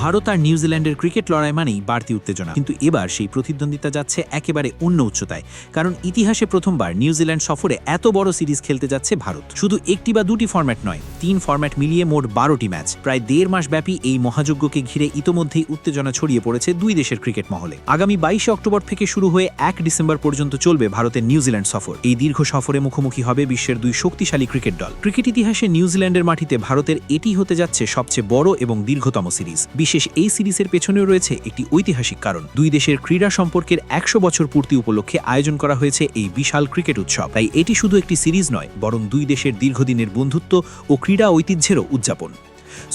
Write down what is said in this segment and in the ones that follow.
ভারত আর নিউজিল্যান্ডের ক্রিকেট লড়াই মানেই বাড়তি উত্তেজনা, কিন্তু এবার সেই প্রতিদ্বন্দ্বিতা যাচ্ছে একেবারে অন্য উচ্চতায়। কারণ ইতিহাসে প্রথমবার নিউজিল্যান্ড সফরে এত বড় সিরিজ খেলতে যাচ্ছে ভারত। শুধু একটি বা দুটি ফরম্যাট নয়, 3 ফরম্যাট মিলিয়ে মোট 12টি ম্যাচ। প্রায় 1.5 মাস ব্যাপী এই মহাযজ্ঞকে ঘিরে ইতোমধ্যেই উত্তেজনা ছড়িয়ে পড়েছে দুই দেশের ক্রিকেট মহলে। আগামী 22 অক্টোবর থেকে শুরু হয়ে 1 ডিসেম্বর পর্যন্ত চলবে ভারতের নিউজিল্যান্ড সফর। এই দীর্ঘ সফরে মুখোমুখি হবে বিশ্বের দুই শক্তিশালী ক্রিকেট দল। ক্রিকেট ইতিহাসে নিউজিল্যান্ডের মাটিতে ভারতের এটি হতে যাচ্ছে সবচেয়ে বড় এবং দীর্ঘতম সিরিজ। বিশেষ এই সিরিজের পেছনেও রয়েছে একটি ঐতিহাসিক কারণ। দুই দেশের ক্রীড়া সম্পর্কের 100 বছর পূর্তি উপলক্ষে আয়োজন করা হয়েছে এই বিশাল ক্রিকেট উৎসব। তাই এটি শুধু একটি সিরিজ নয়, বরং দুই দেশের দীর্ঘদিনের বন্ধুত্ব ও ক্রীড়া ঐতিহ্যেরও উদযাপন।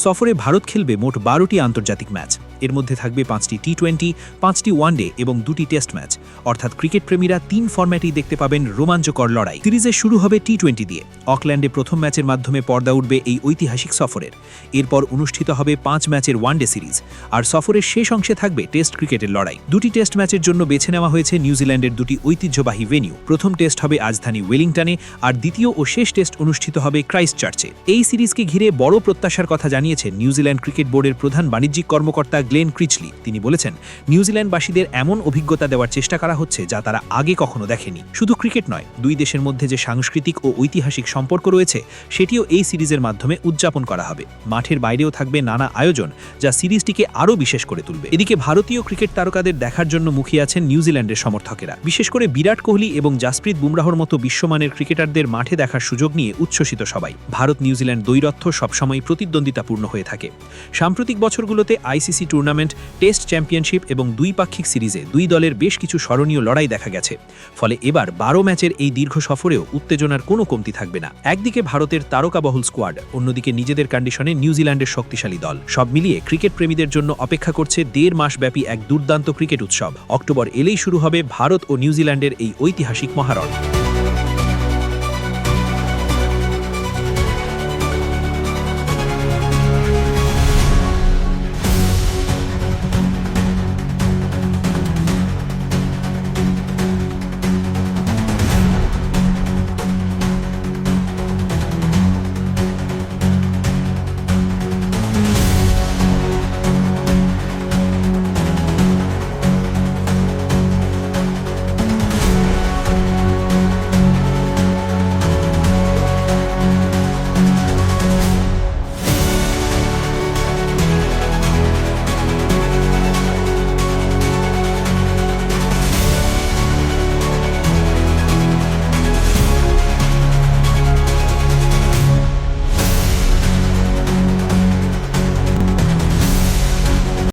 সফরে ভারত খেলবে মোট 12টি আন্তর্জাতিক ম্যাচ। এর মধ্যে থাকবে 5টি টি-20, 5টি ওয়ানডে এবং 2টি টেস্ট ম্যাচ। অর্থাৎ ক্রিকেট প্রেমীরা 3 ফরম্যাটেই দেখতে পাবেন রোমাঞ্চকর লড়াই। সিরিজের শুরু হবে টি-20 দিয়ে। অকল্যান্ডে প্রথম ম্যাচের মাধ্যমে পর্দা উঠবে এই ঐতিহাসিক সফরের। এরপর অনুষ্ঠিত হবে 5 ম্যাচের ওয়ানডে সিরিজ। আর সফরের শেষ অংশে থাকবে টেস্ট ক্রিকেটের লড়াই। 2টি টেস্ট ম্যাচের জন্য বেছে নেওয়া হয়েছে নিউজিল্যান্ডের 2টি ঐতিহ্যবাহী ভেন্যু। প্রথম টেস্ট হবে রাজধানী ওয়েলিংটনে, আর দ্বিতীয় ও শেষ টেস্ট অনুষ্ঠিত হবে ক্রাইস্টচার্চে। এই সিরিজকে ঘিরে বড় প্রত্যাশার কথা জানিয়েছেন নিউজিল্যান্ড ক্রিকেট বোর্ডের প্রধান বাণিজ্যিক কর্মকর্তা গ্লেন ক্রিচলি। তিনি বলেছেন, নিউজিল্যান্ডবাসীদের এমন অভিজ্ঞতা দেওয়ার চেষ্টা করা হচ্ছে যা তারা আগে কখনো দেখেনি। শুধু ক্রিকেট নয়, দুই দেশের মধ্যে যে সাংস্কৃতিক ও ঐতিহাসিক সম্পর্ক রয়েছে সেটিও এই সিরিজের মাধ্যমে উদযাপন করা হবে। মাঠের বাইরেও থাকবে নানা আয়োজন, যা সিরিজটিকে আরও বিশেষ করে তুলবে। এদিকে ভারতীয় ক্রিকেট তারকাদের দেখার জন্য মুখিয়ে আছেন নিউজিল্যান্ডের সমর্থকেরা। বিশেষ করে বিরাট কোহলি এবং জাসপ্রীত বুমরাহর মতো বিশ্বমানের ক্রিকেটারদের মাঠে দেখার সুযোগ নিয়ে উচ্ছ্বসিত সবাই। ভারত নিউজিল্যান্ড দ্বৈরথ সবসময় প্রতিদ্বন্দ্বিতাপূর্ণ হয়ে থাকে। সাম্প্রতিক বছরগুলোতে আইসিসি টুর্নামেন্ট, টেস্ট চ্যাম্পিয়নশিপ এবং দ্বিপাক্ষিক সিরিজে দুই দলের বেশ কিছু স্মরণীয় লড়াই দেখা গেছে। ফলে এবার 12 ম্যাচের এই দীর্ঘ সফরেও উত্তেজনার কোনো কমতি থাকবে না। একদিকে ভারতের তারকাবহুল স্কোয়াড, অন্যদিকে নিজেদের কন্ডিশনে নিউজিল্যান্ডের শক্তিশালী দল। সব মিলিয়ে ক্রিকেট প্রেমীদের জন্য অপেক্ষা করছে 1.5 মাস ব্যাপী এক দুর্দান্ত ক্রিকেট উৎসব। অক্টোবর এলেই শুরু হবে ভারত ও নিউজিল্যান্ডের এই ঐতিহাসিক মহারণ।